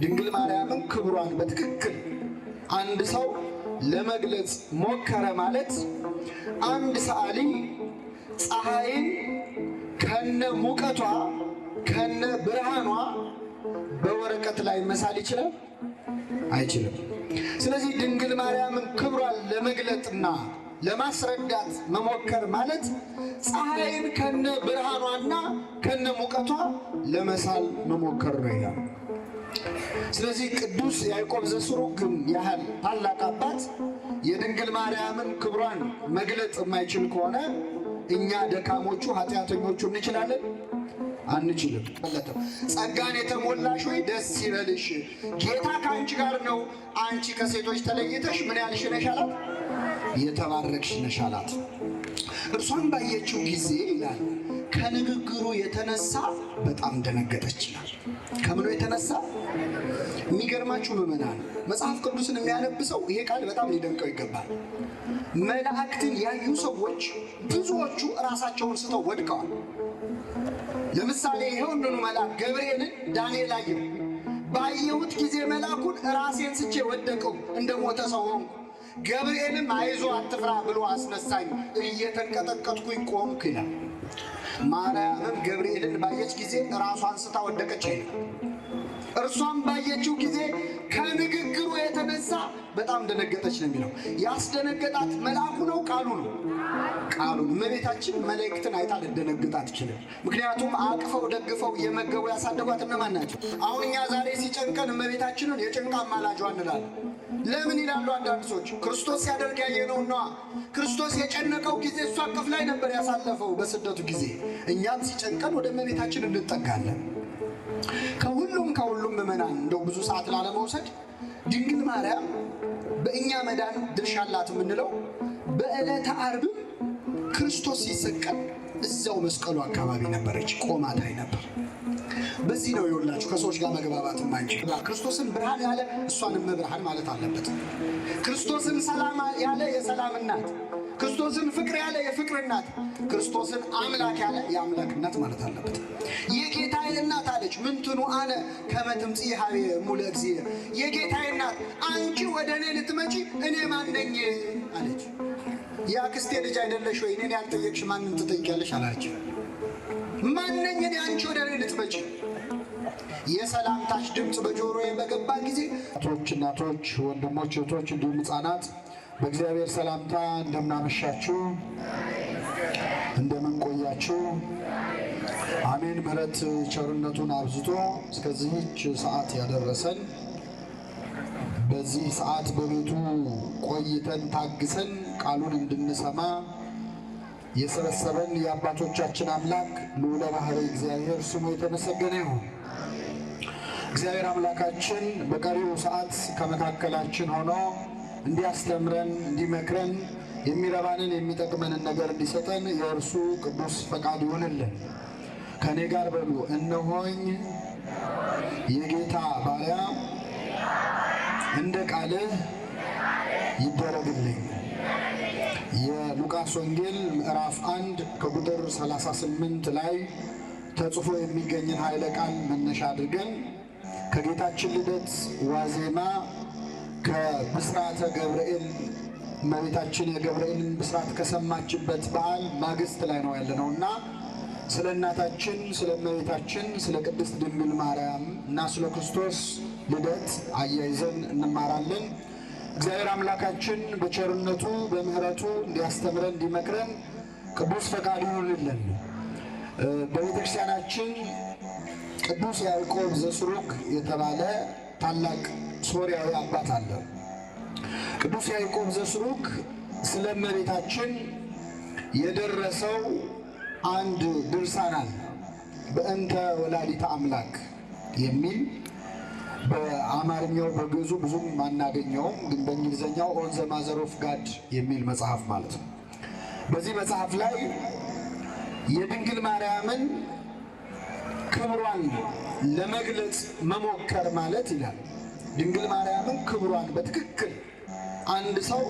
ድንግል ማርያምን ክብሯን በትክክል አንድ ሰው ለመግለጽ ሞከረ ማለት አንድ ሰዓሊ ፀሐይን ከነ ሙቀቷ ከነ ብርሃኗ በወረቀት ላይ መሳል ይችላል? አይችልም። ስለዚህ ድንግል ማርያምን ክብሯን ለመግለጥና ለማስረዳት መሞከር ማለት ፀሐይን ከነ ብርሃኗና ከነ ሙቀቷ ለመሳል መሞከር ነው ይላል። ስለዚህ ቅዱስ ያዕቆብ ዘስሩግ ያህል ታላቅ አባት የድንግል ማርያምን ክብሯን መግለጽ የማይችል ከሆነ እኛ ደካሞቹ ኃጢአተኞቹ እንችላለን? አንችልም። ጸጋን የተሞላሽ ሆይ ደስ ይበልሽ፣ ጌታ ከአንቺ ጋር ነው፣ አንቺ ከሴቶች ተለይተሽ ምን ያልሽ ነሽ አላት? የተባረክሽ ነሽ አላት። እርሷን ባየችው ጊዜ ይላል ከንግግሩ የተነሳ በጣም ደነገጠች ይላል። ከምኑ የተነሳ? የሚገርማችሁ ምዕመናን፣ መጽሐፍ ቅዱስን የሚያነብሰው ይሄ ቃል በጣም ሊደንቀው ይገባል። መላእክትን ያዩ ሰዎች ብዙዎቹ ራሳቸውን ስተው ወድቀዋል። ለምሳሌ ይሄውንኑ መልአክ ገብርኤልን ዳንኤል አየው። ባየሁት ጊዜ መልአኩን ራሴን ስቼ ወደቀው፣ እንደ ሞተ ሰው ሆንኩ። ገብርኤልም አይዞ አትፍራ ብሎ አስነሳኝ፣ እየተንቀጠቀጥኩኝ ቆምኩ ይላል። ማርያምም ገብርኤልን ባየች ጊዜ ራሷን ስታ ወደቀች ይላል። እርሷም ባየችው ጊዜ ከንግግሩ የተነሳ በጣም ደነገጠች ነው የሚለው። ያስደነገጣት መልአኩ ነው ቃሉ ነው? ቃሉ። እመቤታችን መላእክትን አይታ ልደነግጥ አትችልም። ምክንያቱም አቅፈው ደግፈው የመገቡ ያሳደጓት እነማን ናቸው? አሁን እኛ ዛሬ ሲጨንቀን እመቤታችንን የጭንቃ አማላጇ እንላለን። ለምን ይላሉ አንዳንድ ሰዎች? ክርስቶስ ሲያደርግ ያየነው ነዋ። ክርስቶስ የጨነቀው ጊዜ እሷ እቅፍ ላይ ነበር ያሳለፈው በስደቱ ጊዜ። እኛም ሲጨንቀን ወደ እመቤታችን እንጠጋለን። ከሁሉም ምዕመናን እንደው ብዙ ሰዓት ላለመውሰድ ድንግል ማርያም በእኛ መዳን ድርሻ አላት የምንለው በዕለተ ዓርብም ክርስቶስ ሲሰቀል እዛው መስቀሉ አካባቢ ነበረች፣ ቆማ ታይ ነበር። በዚህ ነው የወላችሁ ከሰዎች ጋር መግባባት የማንችል። ክርስቶስን ብርሃን ያለ እሷንም ብርሃን ማለት አለበት። ክርስቶስን ሰላም ያለ የሰላም እናት፣ ክርስቶስን ፍቅር ያለ የፍቅር እናት፣ ክርስቶስን አምላክ ያለ የአምላክ እናት ማለት አለበት። የጌታዬ እናት አለች። ምንትኑ አነ ከመ ትምጽእ ኀቤ እሙለ እግዚእ፣ የጌታዬ እናት አንቺ ወደ እኔ ልትመጪ እኔ ማን ነኝ አለች። የአክስቴ ልጅ አይደለሽ ወይ? እኔን ያልጠየቅሽ ማንን ትጠይቂያለሽ አላች። ማን ነኝ እኔ አንቺ ወደ እኔ ልትመጪ? የሰላምታሽ ድምፅ በጆሮዬ በገባ ጊዜ እናቶች፣ ወንድሞች፣ እህቶች እንዲሁም ሕፃናት በእግዚአብሔር ሰላምታ እንደምናመሻችሁ እንደምንቆያችሁ አሜን። ምሕረት ቸርነቱን አብዝቶ እስከዚህች ሰዓት ያደረሰን በዚህ ሰዓት በቤቱ ቆይተን ታግሰን ቃሉን እንድንሰማ የሰበሰበን የአባቶቻችን አምላክ ልዑለ ባሕርይ እግዚአብሔር ስሙ የተመሰገነ ይሁን። እግዚአብሔር አምላካችን በቀሪው ሰዓት ከመካከላችን ሆኖ እንዲያስተምረን እንዲመክረን የሚረባንን የሚጠቅመንን ነገር እንዲሰጠን የእርሱ ቅዱስ ፈቃድ ይሆንልን። ከኔ ጋር በሉ፣ እነሆኝ የጌታ ባሪያ እንደ ቃልህ ይደረግልኝ። የሉቃስ ወንጌል ምዕራፍ 1 ከቁጥር 38 ላይ ተጽፎ የሚገኝን ኃይለ ቃል መነሻ አድርገን ከጌታችን ልደት ዋዜማ ከብስራተ ገብርኤል እመቤታችን የገብርኤልን ብስራት ከሰማችበት በዓል ማግስት ላይ ነው ያለነውና ስለ እናታችን ስለ እመቤታችን ስለ ቅድስት ድንግል ማርያም እና ስለ ክርስቶስ ልደት አያይዘን እንማራለን። እግዚአብሔር አምላካችን በቸርነቱ በምሕረቱ እንዲያስተምረን እንዲመክረን ቅዱስ ፈቃዱ ይሁንልን። በቤተ ክርስቲያናችን ቅዱስ ያዕቆብ ዘስሩግ የተባለ ታላቅ ሶርያዊ አባት አለ። ቅዱስ ያዕቆብ ዘስሩግ ስለ እመቤታችን የደረሰው አንድ ድርሳን አለ። በእንተ ወላዲተ አምላክ የሚል በአማርኛው በግዕዙ ብዙም አናገኘውም፣ ግን በእንግሊዝኛው ኦን ዘ ማዘር ኦፍ ጋድ የሚል መጽሐፍ ማለት ነው። በዚህ መጽሐፍ ላይ የድንግል ማርያምን ክብሯን ለመግለጽ መሞከር ማለት ይላል። ድንግል ማርያምን ክብሯን በትክክል አንድ ሰው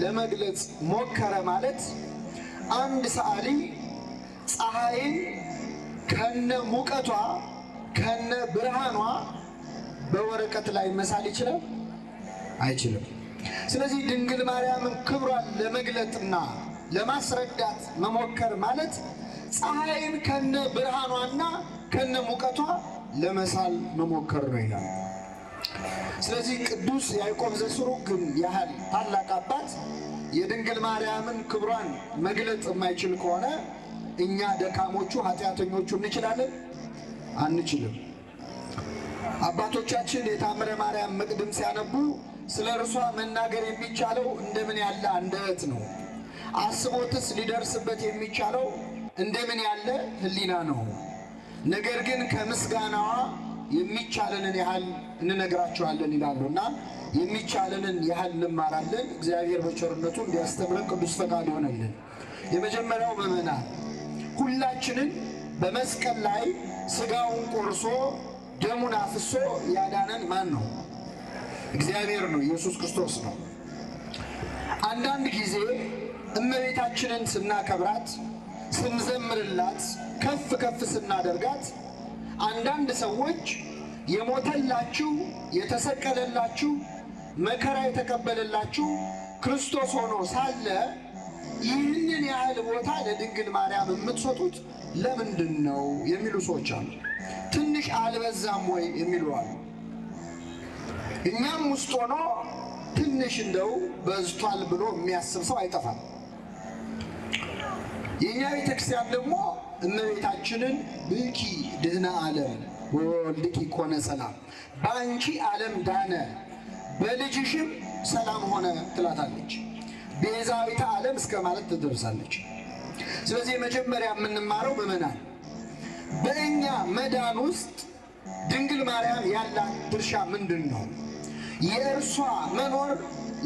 ለመግለጽ ሞከረ ማለት አንድ ሰዓሊ ፀሐይን ከነ ሙቀቷ ከነ ብርሃኗ በወረቀት ላይ መሳል ይችላል? አይችልም። ስለዚህ ድንግል ማርያምን ክብሯን ለመግለጥና ለማስረዳት መሞከር ማለት ፀሐይን ከነ ብርሃኗና ከነ ሙቀቷ ለመሳል መሞከር ነው ይላል። ስለዚህ ቅዱስ ያዕቆብ ዘስሩግን ያህል ታላቅ አባት የድንግል ማርያምን ክብሯን መግለጥ የማይችል ከሆነ እኛ ደካሞቹ ኃጢአተኞቹ እንችላለን? አንችልም። አባቶቻችን የታምረ ማርያም መቅድም ሲያነቡ ስለ እርሷ መናገር የሚቻለው እንደምን ያለ አንደበት ነው፣ አስቦትስ ሊደርስበት የሚቻለው እንደምን ያለ ሕሊና ነው። ነገር ግን ከምስጋናዋ የሚቻለንን ያህል እንነግራቸዋለን ይላሉና የሚቻለንን ያህል እንማራለን። እግዚአብሔር በቸርነቱ እንዲያስተምረን ቅዱስ ፈቃድ ይሆነልን። የመጀመሪያው ምዕመናን ሁላችንን በመስቀል ላይ ሥጋውን ቆርሶ ደሙን አፍሶ ያዳነን ማን ነው? እግዚአብሔር ነው፣ ኢየሱስ ክርስቶስ ነው። አንዳንድ ጊዜ እመቤታችንን ስናከብራት፣ ስንዘምርላት፣ ከፍ ከፍ ስናደርጋት አንዳንድ ሰዎች የሞተላችሁ የተሰቀለላችሁ መከራ የተቀበለላችሁ ክርስቶስ ሆኖ ሳለ ይህንን ያህል ቦታ ለድንግል ማርያም የምትሰጡት ለምንድን ነው የሚሉ ሰዎች አሉ። ትንሽ አልበዛም ወይ የሚሉ አሉ። እኛም ውስጥ ሆኖ ትንሽ እንደው በዝቷል ብሎ የሚያስብ ሰው አይጠፋም። የእኛ ቤተክርስቲያን ደግሞ እመቤታችንን ብኪ ድህነ ዓለም ወወልድኪ ኮነ ሰላም፣ በአንቺ ዓለም ዳነ በልጅሽም ሰላም ሆነ ትላታለች። ቤዛዊተ ዓለም እስከ ማለት ትደርሳለች። ስለዚህ የመጀመሪያ የምንማረው ምዕመናን በእኛ መዳን ውስጥ ድንግል ማርያም ያላት ድርሻ ምንድን ነው? የእርሷ መኖር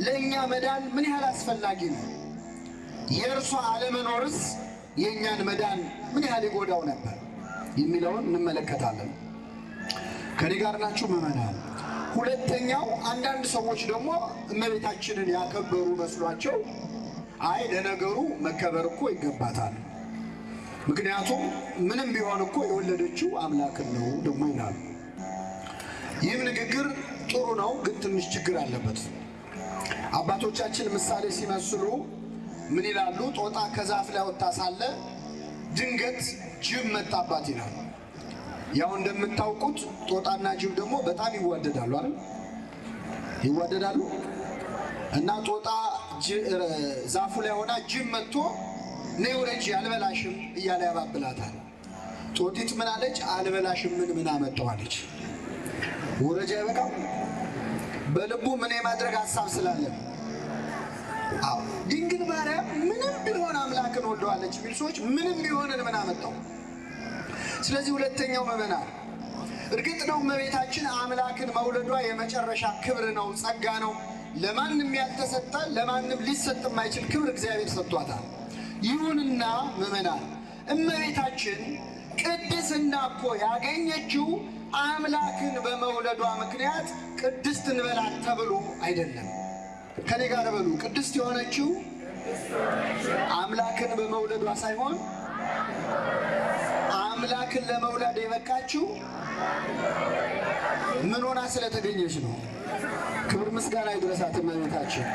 ለእኛ መዳን ምን ያህል አስፈላጊ ነው? የእርሷ አለመኖርስ የእኛን መዳን ምን ያህል ይጎዳው ነበር የሚለውን እንመለከታለን። ከኔ ጋር ናችሁ ምዕመናን? ሁለተኛው አንዳንድ ሰዎች ደግሞ እመቤታችንን ያከበሩ መስሏቸው አይ ለነገሩ መከበር እኮ ይገባታል፣ ምክንያቱም ምንም ቢሆን እኮ የወለደችው አምላክን ነው ደግሞ ይላሉ። ይህም ንግግር ጥሩ ነው፣ ግን ትንሽ ችግር አለበት። አባቶቻችን ምሳሌ ሲመስሉ ምን ይላሉ? ጦጣ ከዛፍ ላይ ወጥታ ሳለ ድንገት ጅብ መጣባት ይላሉ። ያው እንደምታውቁት ጦጣና ጅብ ደግሞ በጣም ይዋደዳሉ አይደል? ይዋደዳሉ። እና ጦጣ ዛፉ ላይ ሆና ጅብ መጥቶ ነይ ውረጂ አልበላሽም እያለ ያባብላታል። ጦጢት ምን አለች? አልበላሽም ምን አመጣዋለች? ውረጂ አይበቃም? በልቡ ምን የማድረግ ሀሳብ ስላለ አዎ ድንግል ማርያም ምንም ቢሆን አምላክን ወልደዋለች የሚሉ ሰዎች ምንም ቢሆንን ምን አመጣው? ስለዚህ ሁለተኛው ምዕመናን እርግጥ ነው እመቤታችን አምላክን መውለዷ የመጨረሻ ክብር ነው፣ ጸጋ ነው። ለማንም ያልተሰጠ ለማንም ሊሰጥ የማይችል ክብር እግዚአብሔር ሰጥቷታል። ይሁንና ምዕመናን እመቤታችን ቅድስና እኮ ያገኘችው አምላክን በመውለዷ ምክንያት ቅድስት እንበላት ተብሎ አይደለም። ከኔ ጋር በሉ። ቅድስት የሆነችው አምላክን በመውለዷ ሳይሆን አምላክን ለመውለድ የበቃችው ምን ሆና ስለተገኘች ነው። ክብር ምስጋና ይድረሳት እመቤታችን።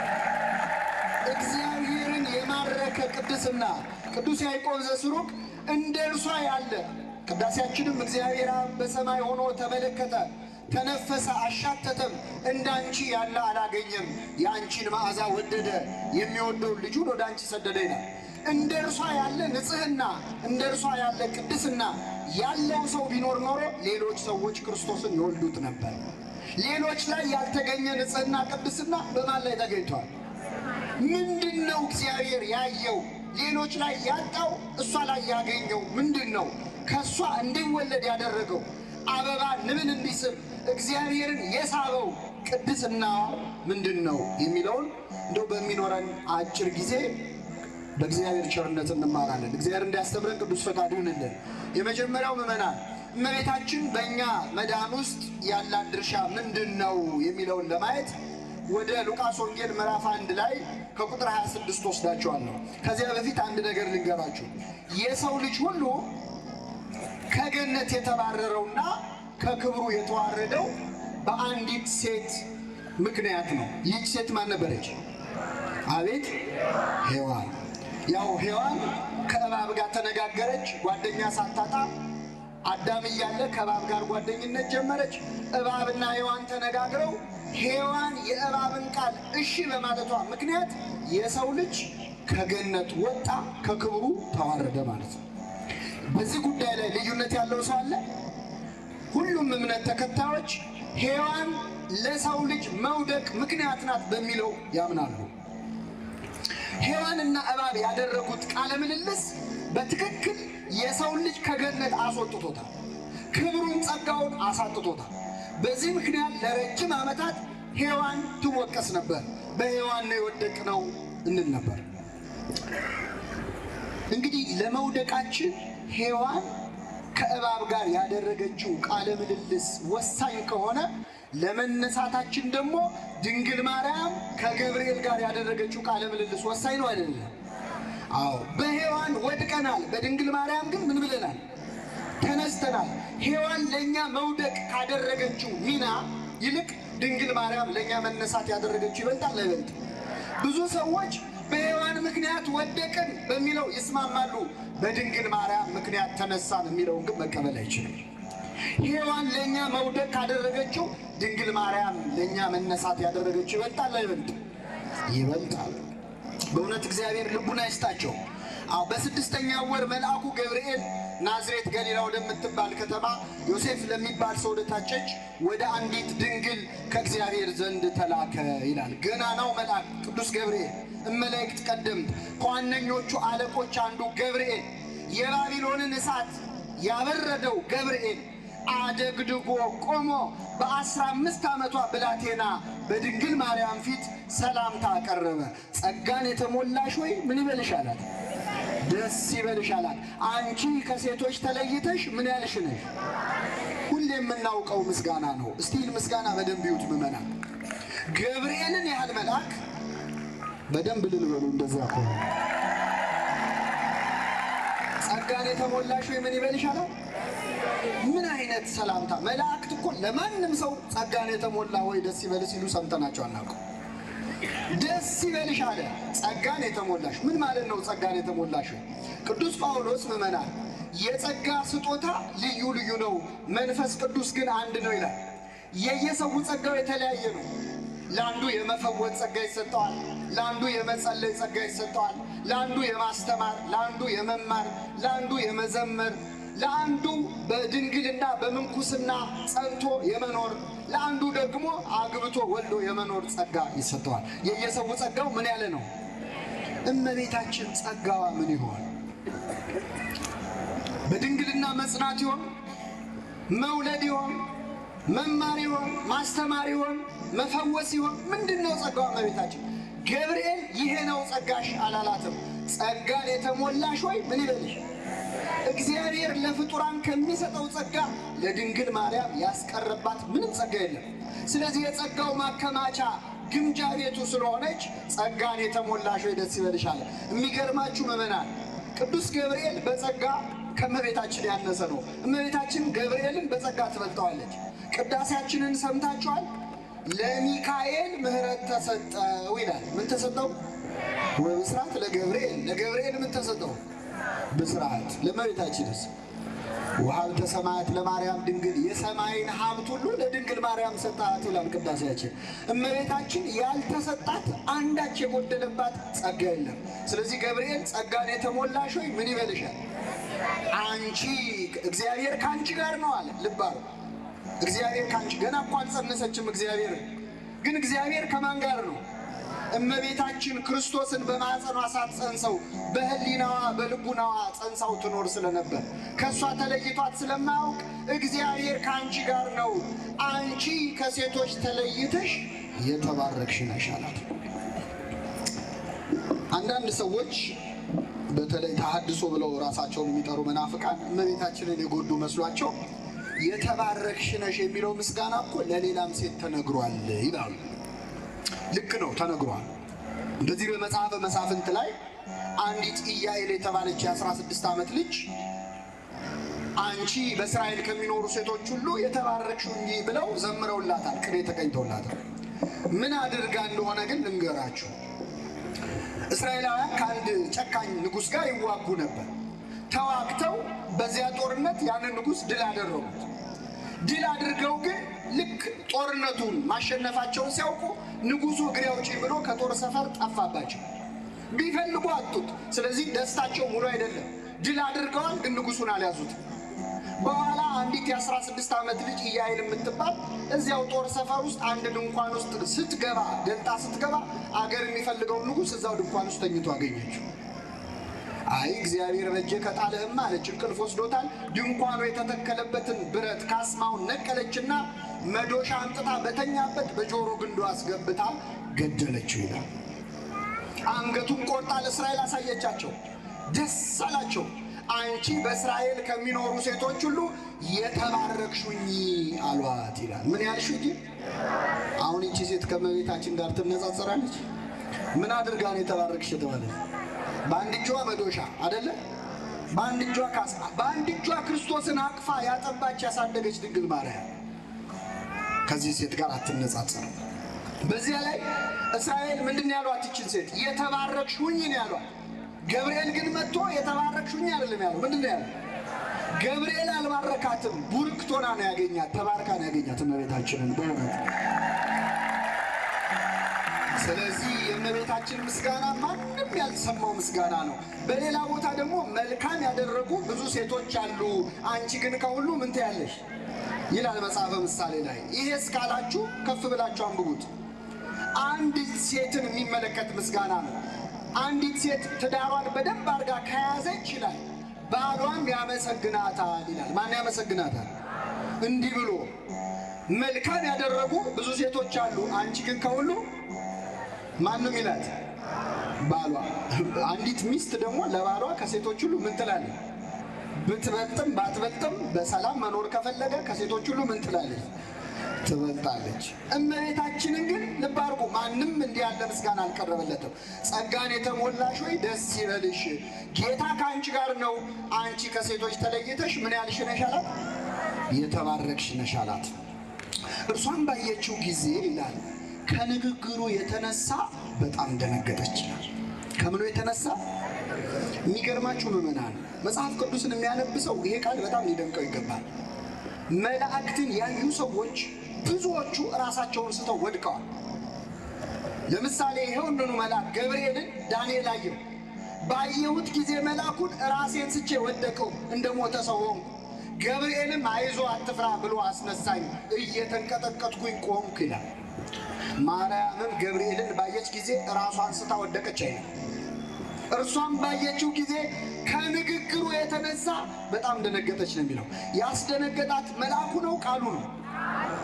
እግዚአብሔርን የማረከ ቅድስና ቅዱስ ያዕቆብ ዘስሩግ እንደ እርሷ ያለ ቅዳሴያችንም እግዚአብሔር አብ በሰማይ ሆኖ ተመለከተ፣ ተነፈሰ፣ አሻተተም፣ እንዳንቺ ያለ አላገኘም፣ የአንቺን መዓዛ ወደደ፣ የሚወደውን ልጁን ወደ አንቺ ሰደደ ይላል። እንደ እርሷ ያለ ንጽሕና እንደ እርሷ ያለ ቅድስና ያለው ሰው ቢኖር ኖሮ ሌሎች ሰዎች ክርስቶስን ይወልዱት ነበር። ሌሎች ላይ ያልተገኘ ንጽሕና ቅድስና በማን ላይ ተገኝቷል? ምንድን ነው እግዚአብሔር ያየው ሌሎች ላይ ያጣው እሷ ላይ ያገኘው ምንድን ነው? ከእሷ እንዲወለድ ያደረገው አበባ ንብን እንዲስብ እግዚአብሔርን የሳበው ቅድስና ምንድን ነው የሚለውን እንደው በሚኖረን አጭር ጊዜ በእግዚአብሔር ቸርነት እንማራለን። እግዚአብሔር እንዲያስተምረን ቅዱስ ፈቃዱ ይሁንልን። የመጀመሪያው ምዕመናን እመቤታችን በእኛ መዳን ውስጥ ያላት ድርሻ ምንድን ነው የሚለውን ለማየት ወደ ሉቃስ ወንጌል ምዕራፍ 1 ላይ ከቁጥር 26 ወስዳቸዋለሁ። ከዚያ በፊት አንድ ነገር ልንገራችሁ። የሰው ልጅ ሁሉ ከገነት የተባረረውና ከክብሩ የተዋረደው በአንዲት ሴት ምክንያት ነው። ይህች ሴት ማን ነበረች? አቤት ሔዋን። ያው ሔዋን ከእባብ ጋር ተነጋገረች፣ ጓደኛ ሳታጣ። አዳም እያለ ከእባብ ጋር ጓደኝነት ጀመረች። እባብና ሔዋን ተነጋግረው ሔዋን የእባብን ቃል እሺ በማለቷ ምክንያት የሰው ልጅ ከገነት ወጣ፣ ከክብሩ ተዋረደ ማለት ነው። በዚህ ጉዳይ ላይ ልዩነት ያለው ሰው አለ? ሁሉም እምነት ተከታዮች ሔዋን ለሰው ልጅ መውደቅ ምክንያት ናት በሚለው ያምናሉ። ሔዋንና እባብ ያደረጉት ቃለ ምልልስ በትክክል የሰው ልጅ ከገነት አስወጥቶታል፣ ክብሩን ጸጋውን አሳጥቶታል። በዚህ ምክንያት ለረጅም ዓመታት ሔዋን ትወቀስ ነበር። በሔዋን ነው የወደቅነው እንል ነበር። እንግዲህ ለመውደቃችን ሔዋን ከእባብ ጋር ያደረገችው ቃለ ምልልስ ወሳኝ ከሆነ ለመነሳታችን ደግሞ ድንግል ማርያም ከገብርኤል ጋር ያደረገችው ቃለ ምልልስ ወሳኝ ነው አይደለም? አዎ፣ በሔዋን ወድቀናል፣ በድንግል ማርያም ግን ምን ብለናል? ተነስተናል። ሔዋን ለእኛ መውደቅ ካደረገችው ሚና ይልቅ ድንግል ማርያም ለእኛ መነሳት ያደረገችው ይበልጣል አይበልጥም? ብዙ ሰዎች በሔዋን ምክንያት ወደቅን በሚለው ይስማማሉ፣ በድንግል ማርያም ምክንያት ተነሳን የሚለውን ግን መቀበል አይችልም። ሔዋን ለእኛ መውደቅ ካደረገችው ድንግል ማርያም ለእኛ መነሳት ያደረገችው ይበልጣል አይበልጥም? ይበልጣል። በእውነት እግዚአብሔር ልቡና ይስጣቸው። በስድስተኛው ወር መልአኩ ገብርኤል ናዝሬት ገሊላ ወደምትባል ከተማ ዮሴፍ ለሚባል ሰው ወደታጨች ወደ አንዲት ድንግል ከእግዚአብሔር ዘንድ ተላከ ይላል። ገናናው መልአክ ቅዱስ ገብርኤል እመላእክት ቀደምት ከዋነኞቹ አለቆች አንዱ ገብርኤል የባቢሎንን እሳት ያበረደው ገብርኤል አደግድጎ ቆሞ በ15 ዓመቷ ብላቴና በድንግል ማርያም ፊት ሰላምታ አቀረበ። ጸጋን የተሞላሽ ሆይ ምን ይበልሽ አላት? ደስ ይበልሽ አላት። አንቺ ከሴቶች ተለይተሽ ምን ያልሽ ነሽ? ሁሌ የምናውቀው ምስጋና ነው። እስቲ ምስጋና በደንብ ይዩት ምዕመናን። ገብርኤልን ያህል መልአክ በደንብ ልልበሉ። እንደዛ ከሆነ ጸጋን የተሞላሽ ሆይ ምን ይበልሽ አላት? ምን አይነት ሰላምታ! መላእክት እኮ ለማንም ሰው ጸጋን የተሞላ ወይ ደስ ይበል ሲሉ ሰምተናቸው አናውቅም። ደስ ይበልሽ አለ። ጸጋን የተሞላሽ ምን ማለት ነው? ጸጋን የተሞላሽ ቅዱስ ጳውሎስ ምዕመናን የጸጋ ስጦታ ልዩ ልዩ ነው፣ መንፈስ ቅዱስ ግን አንድ ነው ይላል። የየሰው ጸጋው የተለያየ ነው። ለአንዱ የመፈወስ ጸጋ ይሰጠዋል፣ ለአንዱ የመጸለይ ጸጋ ይሰጠዋል፣ ለአንዱ የማስተማር፣ ለአንዱ የመማር፣ ለአንዱ የመዘመር፣ ለአንዱ በድንግልና በምንኩስና ጸንቶ የመኖር፣ ለአንዱ ደግሞ አግብቶ ወልዶ የመኖር ጸጋ ይሰጠዋል። የየሰው ጸጋው ምን ያለ ነው? እመቤታችን ጸጋዋ ምን ይሆን? በድንግልና መጽናት ይሆን? መውለድ ይሆን? መማር ይሆን? ማስተማር ይሆን? መፈወስ ይሆን? ምንድነው ጸጋዋ እመቤታችን? ገብርኤል ይሄ ነው ጸጋሽ አላላትም። ጸጋን የተሞላሽ ሆይ ምን ይበልሽ? እግዚአብሔር ለፍጡራን ከሚሰጠው ጸጋ ለድንግል ማርያም ያስቀረባት ምንም ጸጋ የለም። ስለዚህ የጸጋው ማከማቻ ግምጃ ቤቱ ስለሆነች ጸጋን የተሞላሽ ሆይ ደስ ይበልሽ አለ። የሚገርማችሁ ምዕመናን ቅዱስ ገብርኤል በጸጋ ከእመቤታችን ያነሰ ነው። እመቤታችን ገብርኤልን በጸጋ ትበልጠዋለች። ቅዳሴያችንን ሰምታችኋል። ለሚካኤል ምሕረት ተሰጠው ይላል። ምን ተሰጠው? ወብስራት ለገብርኤል። ለገብርኤል ምን ተሰጠው? ብስራት። ለእመቤታችንስ? ወሀብተ ሰማያት ለማርያም ድንግል፣ የሰማይን ሀብት ሁሉ ለድንግል ማርያም ሰጣት ይላል ቅዳሴያችን። እመቤታችን ያልተሰጣት አንዳች የጎደለባት ጸጋ የለም። ስለዚህ ገብርኤል ጸጋን የተሞላሽ ሆይ ምን ይበልሻል? አንቺ እግዚአብሔር ከአንቺ ጋር ነው አለ። ልብ አሉ። እግዚአብሔር ከአንቺ ገና እኮ አልጸነሰችም። እግዚአብሔር ግን እግዚአብሔር ከማን ጋር ነው? እመቤታችን ክርስቶስን በማኅፀኗ ሳትጸንሰው በሕሊናዋ በልቡናዋ ጸንሳው ትኖር ስለነበር ከእሷ ተለይቷት ስለማያውቅ እግዚአብሔር ከአንቺ ጋር ነው፣ አንቺ ከሴቶች ተለይተሽ የተባረክሽ ነሽ አላት። አንዳንድ ሰዎች በተለይ ተሐድሶ ብለው ራሳቸውን የሚጠሩ መናፍቃን እመቤታችንን የጎዱ መስሏቸው የተባረክሽ ነሽ የሚለው ምስጋና እኮ ለሌላም ሴት ተነግሯል ይላሉ። ልክ ነው፣ ተነግሯል። እንደዚህ በመጽሐፈ መሳፍንት ላይ አንዲት ኢያኤል የተባለች የ16 ዓመት ልጅ አንቺ በእስራኤል ከሚኖሩ ሴቶች ሁሉ የተባረክሽ ሁኚ ብለው ዘምረውላታል፣ ቅኔ ተቀኝተውላታል። ምን አድርጋ እንደሆነ ግን ልንገራችሁ። እስራኤላውያን ከአንድ ጨካኝ ንጉሥ ጋር ይዋጉ ነበር። ተዋግተው በዚያ ጦርነት ያንን ንጉሥ ድል አደረጉት። ድል አድርገው ግን ልክ ጦርነቱን ማሸነፋቸውን ሲያውቁ ንጉሡ እግሬ አውጪኝ ብሎ ከጦር ሰፈር ጠፋባቸው። ቢፈልጉ አጡት። ስለዚህ ደስታቸው ሙሉ አይደለም። ድል አድርገዋል፣ ግን ንጉሡን አልያዙት። በኋላ አንዲት የ16 ዓመት ልጅ ኢያኤል የምትባል እዚያው ጦር ሰፈር ውስጥ አንድ ድንኳን ውስጥ ስትገባ ገልጣ ስትገባ አገር የሚፈልገውን ንጉሥ እዛው ድንኳን ውስጥ ተኝቶ አገኘችው። አይ እግዚአብሔር በእጄ ከጣለህማ አለች። እንቅልፍ ወስዶታል። ድንኳኑ የተተከለበትን ብረት ካስማውን ነቀለችና መዶሻ አምጥታ በተኛበት በጆሮ ግንዱ አስገብታ ገደለችው ይላል። አንገቱን ቆርጣ ለእስራኤል አሳየቻቸው። ደስ አላቸው። አንቺ በእስራኤል ከሚኖሩ ሴቶች ሁሉ የተባረክሽ ሁኚ አሏት ይላል። ምን ያልሽ እንጂ አሁን እቺ ሴት ከመቤታችን ጋር ትነጻጸራለች? ምን አድርጋ ነው የተባረክሽ የተባለች? በአንድ እጇ መዶሻ አይደለ? በአንድ እጇ ካስማ፣ በአንድ እጇ ክርስቶስን አቅፋ ያጠባች ያሳደገች ድንግል ማርያም ከዚህ ሴት ጋር አትነጻጸርም። በዚያ ላይ እስራኤል ምንድን ያሏት? ይችን ሴት የተባረክሽ ሁኚ ነው ያሏት። ገብርኤል ግን መጥቶ የተባረክሽ ሁኚ አይደለም ያለው። ምንድን ነው ያለው? ገብርኤል አልባረካትም፣ ቡርክቶና ነው ያገኛት፣ ተባርካ ነው ያገኛት እመቤታችንን በእውነት። ስለዚህ የእመቤታችን ምስጋና ማንም ያልሰማው ምስጋና ነው። በሌላ ቦታ ደግሞ መልካም ያደረጉ ብዙ ሴቶች አሉ፣ አንቺ ግን ከሁሉ ምን ትያለሽ ይላል መጽሐፈ ምሳሌ ላይ። ይሄ እስካላችሁ ከፍ ብላችሁ አንብቡት። አንዲት ሴትን የሚመለከት ምስጋና ነው። አንዲት ሴት ትዳሯን በደንብ አድርጋ ከያዘች ይላል ባሏም ያመሰግናታል ይላል። ማን ያመሰግናታል? እንዲህ ብሎ መልካም ያደረጉ ብዙ ሴቶች አሉ፣ አንቺ ግን ከሁሉ ማንም ይላት ባሏ። አንዲት ሚስት ደግሞ ለባሏ ከሴቶች ሁሉ ምን ትላለች? ብትበልጥም ባትበልጥም በሰላም መኖር ከፈለገ ከሴቶች ሁሉ ምን ትላለች? ትበልጣለች። እመቤታችንን ግን ልብ አድርጉ፣ ማንም እንዲህ ያለ ምስጋና አልቀረበለትም። ጸጋን የተሞላሽ ወይ ደስ ይበልሽ፣ ጌታ ከአንቺ ጋር ነው፣ አንቺ ከሴቶች ተለይተሽ ምን ያልሽ ነሽ አላት? የተባረክሽ ነሽ አላት። እርሷን ባየችው ጊዜ ይላል ከንግግሩ የተነሳ በጣም ደነገጠች ይላል። ከምኑ የተነሳ? የሚገርማችሁ ምዕመናን፣ መጽሐፍ ቅዱስን የሚያነብሰው ይሄ ቃል በጣም ሊደንቀው ይገባል። መላእክትን ያዩ ሰዎች ብዙዎቹ ራሳቸውን ስተው ወድቀዋል። ለምሳሌ ይሄውንኑ መልአክ ገብርኤልን ዳንኤል አየው። ባየሁት ጊዜ መልአኩን ራሴን ስቼ ወደቀው፣ እንደ ሞተ ሰው ሆንኩ። ገብርኤልም አይዞ አትፍራ ብሎ አስነሳኝ፣ እየተንቀጠቀጥኩኝ ቆምኩ ይላል። ማርያምም ገብርኤልን ባየች ጊዜ ራሷን ስታ ወደቀች አይደል? እርሷም ባየችው ጊዜ ከንግግሩ የተነሳ በጣም ደነገጠች ነው የሚለው። ያስደነገጣት መልአኩ ነው ቃሉ ነው?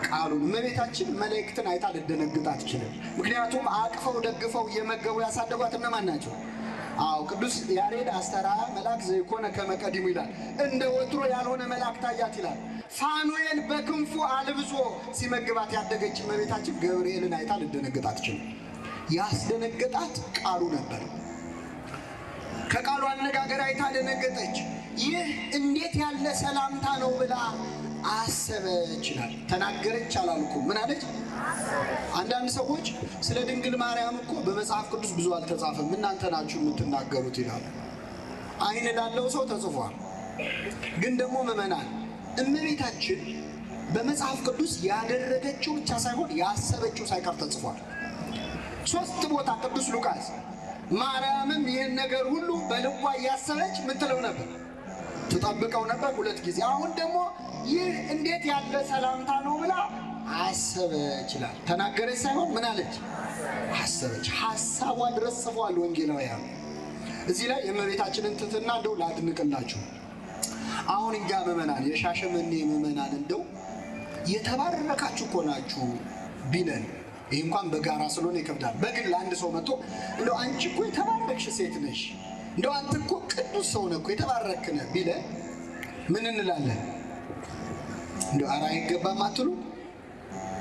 ቃሉ። እመቤታችን መላእክትን አይታ ልደነግጥ አትችልም። ምክንያቱም አቅፈው ደግፈው እየመገቡ ያሳደጓት እነማን ናቸው? አዎ ቅዱስ ያሬድ አስተርአያ መልአክ ዘይኮነ ከመ ቀዲሙ ይላል። እንደ ወትሮ ያልሆነ መልአክ ታያት ይላል። ፋኑኤል በክንፉ አልብሶ ሲመግባት ያደገች እመቤታችን ገብርኤልን አይታ ልደነግጥ አትችልም። ያስደነገጣት ቃሉ ነበር። ከቃሉ አነጋገር አይታ ደነገጠች። ይህ እንዴት ያለ ሰላምታ ነው ብላ አሰበች ይላል። ተናገረች አላልኩም። ምን አለች? አንዳንድ ሰዎች ስለ ድንግል ማርያም እኮ በመጽሐፍ ቅዱስ ብዙ አልተጻፈም፣ እናንተ ናችሁ የምትናገሩት ይላሉ። ዓይን ላለው ሰው ተጽፏል። ግን ደግሞ ምዕመናን፣ እመቤታችን በመጽሐፍ ቅዱስ ያደረገችው ብቻ ሳይሆን ያሰበችው ሳይቀር ተጽፏል። 3 ቦታ ቅዱስ ሉቃስ ማርያምም ይህን ነገር ሁሉ በልቧ እያሰበች ምን ትለው ነበር? ትጠብቀው ነበር 2 ጊዜ። አሁን ደግሞ ይህ እንዴት ያለ ሰላምታ ነው ብላ አሰበች ይላል። ተናገረች ሳይሆን ምን አለች? አሰበች። ሐሳቧ ድረስ ጽፏል ወንጌላውያን። እዚህ ላይ የእመቤታችንን ትሕትና እንደው ላድንቅላችሁ። አሁን እኛ ምዕመናን፣ የሻሸመኔ ምዕመናን እንደው የተባረካችሁ እኮ ናችሁ ቢለን፣ ይህ እንኳን በጋራ ስለሆነ ይከብዳል። በግል አንድ ሰው መጥቶ እንደው አንቺ እኮ የተባረክሽ ሴት ነሽ፣ እንደው አንተ እኮ ቅዱስ ሰው ነህ እኮ የተባረክ ነህ ቢለን ምን እንላለን? እንደው ኧረ አይገባም አትሉ?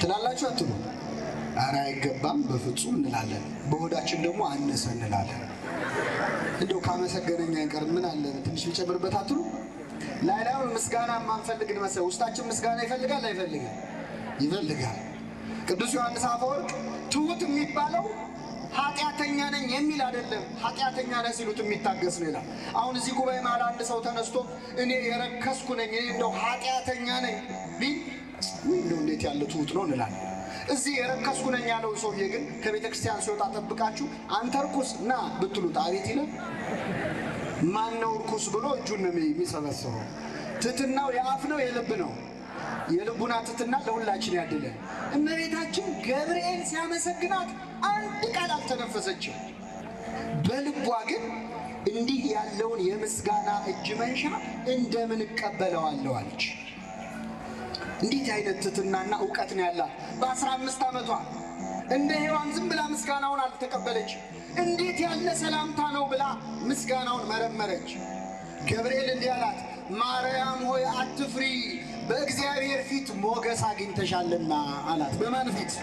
ትላላችሁ አትሉ? ኧረ አይገባም በፍጹም እንላለን። በሆዳችን ደግሞ አነሰ እንላለን። እንደው ካመሰገነኛ አይቀር ምን አለ ትንሽ ሊጨምርበት አትሉ? ላይላውን ምስጋና ማንፈልግን መሰለ ውስጣችን ምስጋና ይፈልጋል አይፈልግም? ይፈልጋል። ቅዱስ ዮሐንስ አፈወርቅ ትሁት የሚባለው ኃጢአተኛ ነኝ የሚል አይደለም፣ ኃጢአተኛ ነህ ሲሉት የሚታገስ ነው ይላል። አሁን እዚህ ጉባኤ መሃል አንድ ሰው ተነስቶ እኔ የረከስኩ ነኝ፣ እኔ እንደው ኃጢአተኛ ነኝ ቢል እንደው እንዴት ያለ ትሁት ነው እንላለን። እዚህ የረከስኩ ነኝ ያለው ሰውዬ ግን ከቤተ ክርስቲያን ሲወጣ ጠብቃችሁ አንተ ርኩስ ና ብትሉት አቤት ይላል። ማን ነው ርኩስ ብሎ እጁን ነው የሚሰበስበው። ትሕትናው የአፍ ነው የልብ ነው? የልቡና ትሕትና ለሁላችን ያድለን። እመቤታችን ገብርኤል ሲያመሰግናት አንድ ቃል አልተነፈሰችም። በልቧ ግን እንዲህ ያለውን የምስጋና እጅ መንሻ እንደምን እቀበለዋለሁ አለች። እንዴት አይነት ትሕትናና እውቀት ነው ያላት! በ15 ዓመቷ እንደ ሔዋን ዝም ብላ ምስጋናውን አልተቀበለች። እንዴት ያለ ሰላምታ ነው ብላ ምስጋናውን መረመረች። ገብርኤል እንዲህ አላት፣ ማርያም ሆይ አትፍሪ፣ በእግዚአብሔር ፊት ሞገስ አግኝተሻልና አላት። በማን ፊት?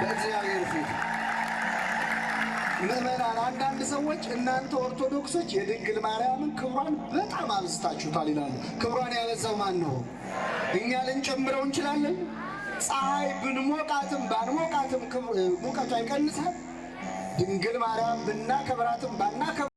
በእግዚአብሔር ፊት። ምዕመናን፣ አንዳንድ ሰዎች እናንተ ኦርቶዶክሶች የድንግል ማርያምን ክብሯን በጣም አብዝታችሁታል ይላሉ። ክብሯን ያበዛው ማን ነው? እኛ ልንጨምረው እንችላለን? ፀሐይ ብንሞቃትም ባንሞቃትም ሙቀቷ ይቀንሳል? ድንግል ማርያም ብናከብራትም ባናከብራትም